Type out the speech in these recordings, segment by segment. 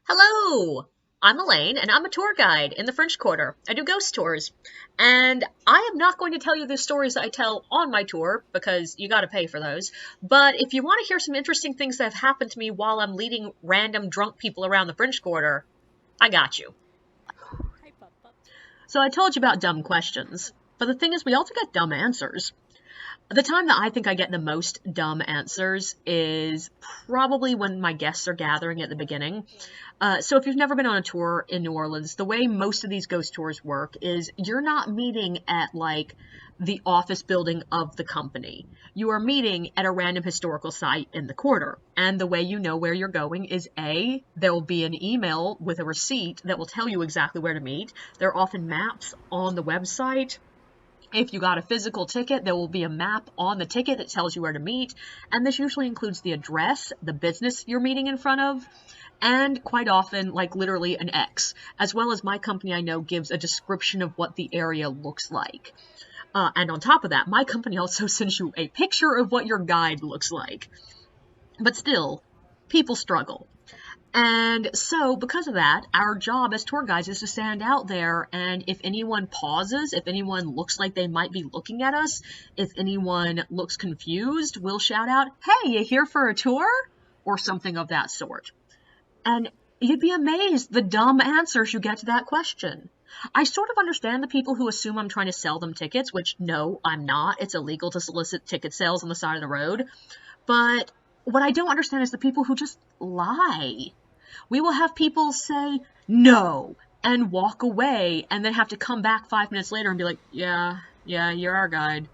Hello! I'm Elaine, and I'm a tour guide in the French Quarter. I do ghost tours. And I am not going to tell you the stories that I tell on my tour, because you gotta pay for those. But if you want to hear some interesting things that have happened to me while I'm leading random drunk people around the French Quarter, I got you. So I told you about dumb questions. But the thing is, we also get dumb answers. The time that I think I get the most dumb answers is probably when my guests are gathering at the beginning. So if you've never been on a tour in New Orleans, the way most of these ghost tours work is you're not meeting at like the office building of the company. You are meeting at a random historical site in the quarter. And the way you know where you're going is A, there will be an email with a receipt that will tell you exactly where to meet. There are often maps on the website. If you got a physical ticket, there will be a map on the ticket that tells you where to meet, and this usually includes the address, the business you're meeting in front of, and quite often, like literally an X, as well as my company I know gives a description of what the area looks like. And on top of that, my company also sends you a picture of what your guide looks like. But still, people struggle. And so, because of that, our job as tour guides is to stand out there, and if anyone pauses, if anyone looks like they might be looking at us, if anyone looks confused, we'll shout out, "Hey, you here for a tour?" or something of that sort. And you'd be amazed the dumb answers you get to that question. I sort of understand the people who assume I'm trying to sell them tickets, which no, I'm not. It's illegal to solicit ticket sales on the side of the road. But what I don't understand is the people who just lie. We will have people say no and walk away and then have to come back 5 minutes later and be like, yeah, you're our guide.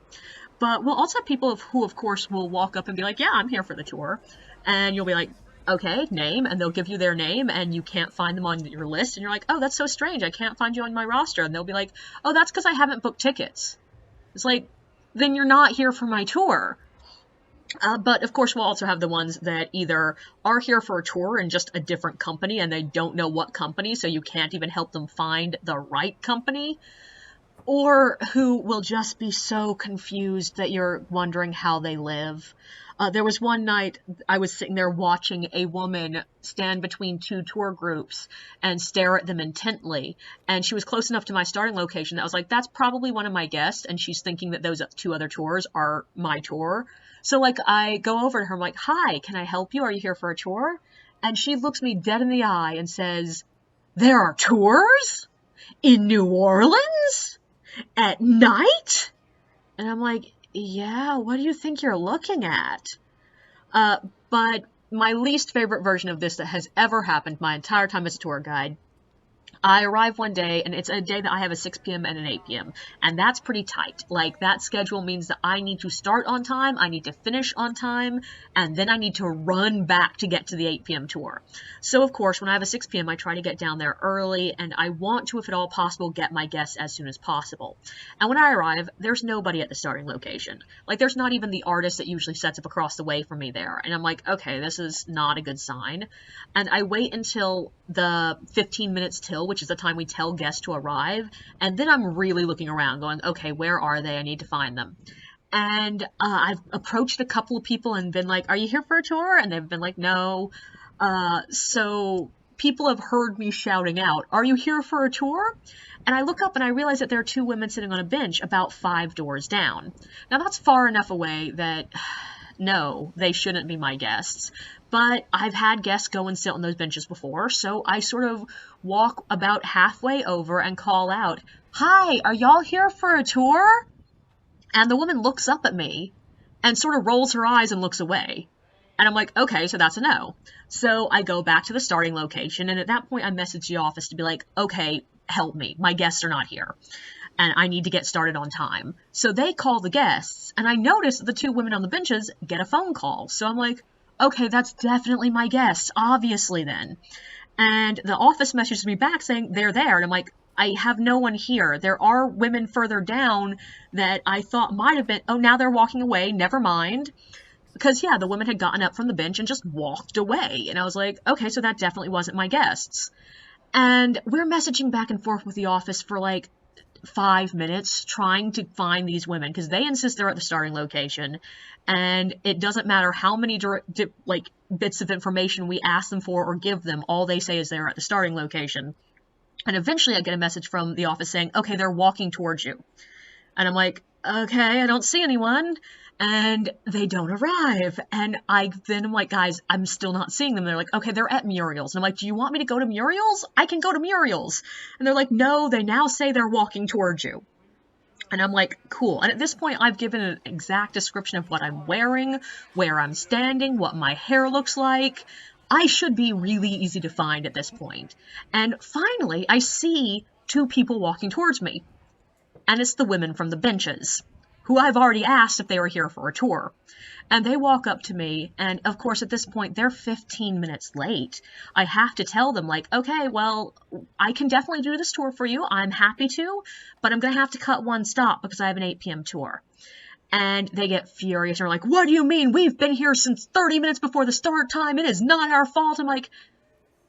But we'll also have people who, of course, will walk up and be like, yeah, I'm here for the tour. And you'll be like, okay, name, and they'll give you their name, and you can't find them on your list. And you're like, oh, that's so strange. I can't find you on my roster. And they'll be like, oh, that's because I haven't booked tickets. It's like, then you're not here for my tour. But of course, we'll also have the ones that either are here for a tour in just a different company and they don't know what company, so you can't even help them find the right company, or who will just be so confused that you're wondering how they live. There was one night I was sitting there watching a woman stand between two tour groups and stare at them intently. And she was close enough to my starting location that I was like, that's probably one of my guests. And she's thinking that those two other tours are my tour. So like I go over to her, I'm like, hi, can I help you? Are you here for a tour? And she looks me dead in the eye and says, there are tours in New Orleans at night? And I'm like, yeah, what do you think you're looking at? But my least favorite version of this that has ever happened my entire time as a tour guide, I arrive one day, and it's a day that I have a 6 p.m. and an 8 p.m., and that's pretty tight. Like, that schedule means that I need to start on time, I need to finish on time, and then I need to run back to get to the 8 p.m. tour. So, of course, when I have a 6 p.m., I try to get down there early, and I want to, if at all possible, get my guests as soon as possible. And when I arrive, there's nobody at the starting location. Like, there's not even the artist that usually sets up across the way from me there. And I'm like, okay, this is not a good sign. And I wait until the 15 minutes till, which is the time we tell guests to arrive, and then I'm really looking around going, okay, where are they? I need to find them. And I've approached a couple of people and been like, are you here for a tour? And they've been like, no. So people have heard me shouting out, are you here for a tour? And I look up and I realize that there are two women sitting on a bench about 5 doors down. Now that's far enough away that no, they shouldn't be my guests. But I've had guests go and sit on those benches before, so I sort of walk about halfway over and call out, hi, are y'all here for a tour? And the woman looks up at me and sort of rolls her eyes and looks away. And I'm like, okay, so that's a no. So I go back to the starting location, and at that point I message the office to be like, okay, help me. My guests are not here, and I need to get started on time. So they call the guests, and I notice that the two women on the benches get a phone call. So I'm like, okay, that's definitely my guests, obviously then. And the office messages me back saying they're there, and I'm like, I have no one here. There are women further down that I thought might have been, oh, now they're walking away, never mind. Because, yeah, the women had gotten up from the bench and just walked away. And I was like, okay, so that definitely wasn't my guests. And we're messaging back and forth with the office for like 5 minutes trying to find these women because they insist they're at the starting location, and it doesn't matter how many bits of information we ask them for or give them, all they say is they're at the starting location. And eventually I get a message from the office saying, okay, they're walking towards you. And I'm like, okay, I don't see anyone. And they don't arrive. And I'm like, guys, I'm still not seeing them. They're like, okay, they're at Muriel's. And I'm like, do you want me to go to Muriel's? I can go to Muriel's. And they're like, no, they now say they're walking towards you. And I'm like, cool. And at this point, I've given an exact description of what I'm wearing, where I'm standing, what my hair looks like. I should be really easy to find at this point. And finally, I see two people walking towards me. And it's the women from the benches, who I've already asked if they were here for a tour. And they walk up to me, and of course at this point they're 15 minutes late. I have to tell them, like, okay, well, I can definitely do this tour for you. I'm happy to, but I'm going to have to cut one stop because I have an 8 p.m. tour. And they get furious and are like, what do you mean? We've been here since 30 minutes before the start time. It is not our fault. I'm like,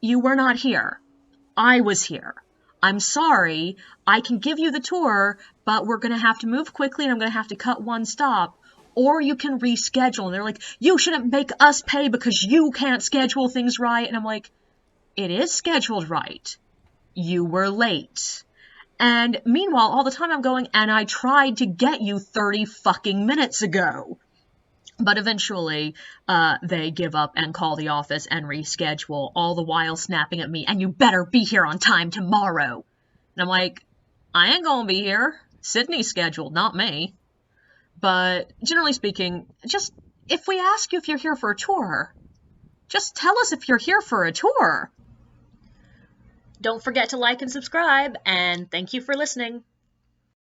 you were not here. I was here. I'm sorry. I can give you the tour, but we're going to have to move quickly and I'm going to have to cut one stop. Or you can reschedule. And they're like, you shouldn't make us pay because you can't schedule things right. And I'm like, it is scheduled right. You were late. And meanwhile, all the time I'm going, and I tried to get you 30 fucking minutes ago. But eventually, they give up and call the office and reschedule, all the while snapping at me, and you better be here on time tomorrow. And I'm like, I ain't gonna be here. Sydney's scheduled, not me. But generally speaking, just, if we ask you if you're here for a tour, just tell us if you're here for a tour. Don't forget to like and subscribe, and thank you for listening.